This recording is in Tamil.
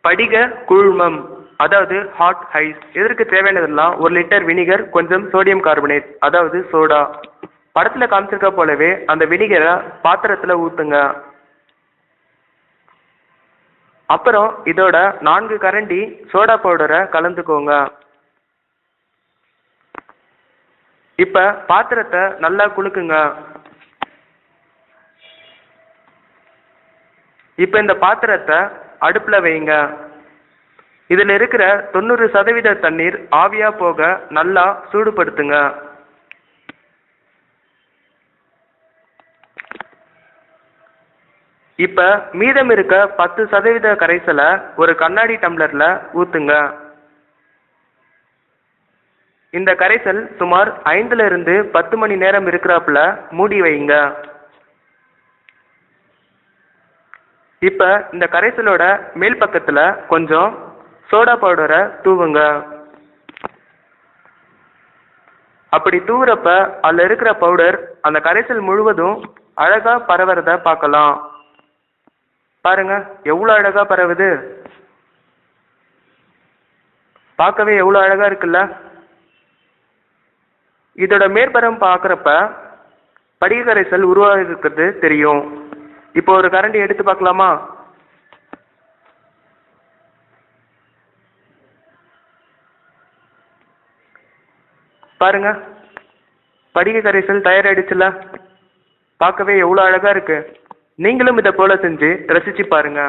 படிக கூழ்மம், அதாவது ஹாட் ஐஸ். இதற்கு தேவையானதெல்லாம் 1 லிட்டர் வினிகர், கொஞ்சம் சோடியம் கார்பனேட் அதாவது சோடா. படத்தில் காமிச்சிருக்க போலவே அந்த வினிகரை பாத்திரத்தில் ஊற்றுங்க. அப்புறம் இதோட 4 கரண்டி சோடா பவுடரை கலந்துக்கோங்க. இப்போ பாத்திரத்தை நல்லா குலுக்குங்க. இப்போ இந்த பாத்திரத்தை அடுப்பில் வைங்க. இதில் இருக்கிற 90% தண்ணீர் ஆவியாக போக நல்லா சூடுபடுத்துங்க. இப்போ மீதம் இருக்க 10% கரைசலை ஒரு கண்ணாடி டம்ளரில் ஊற்றுங்க. இந்த கரைசல் சுமார் 5லிருந்து 10 மணி நேரம் இருக்கிறாப்புல மூடி வைங்க. இப்போ இந்த கரைசலோட மேல் பக்கத்தில் கொஞ்சம் சோடா பவுடரை தூவுங்க. அப்படி தூவுறப்ப அதில் இருக்கிற பவுடர் அந்த கரைசல் முழுவதும் அழகாக பரவுறத பார்க்கலாம். பாருங்க எவ்வளோ அழகாக பரவுது. பார்க்கவே எவ்வளோ அழகாக இருக்குல்ல. இதோட மேற்பரம் பார்க்குறப்ப படிக கரைசல் உருவாகி இருக்கிறது தெரியும். இப்போ ஒரு கரண்டி எடுத்து பார்க்கலாமா? பாருங்க படிக கரைசல் தயாராகிடுச்சுல. பார்க்கவே எவ்வளோ அழகாக இருக்கு. நீங்களும் இதை போல செஞ்சு ரசிச்சு பாருங்க.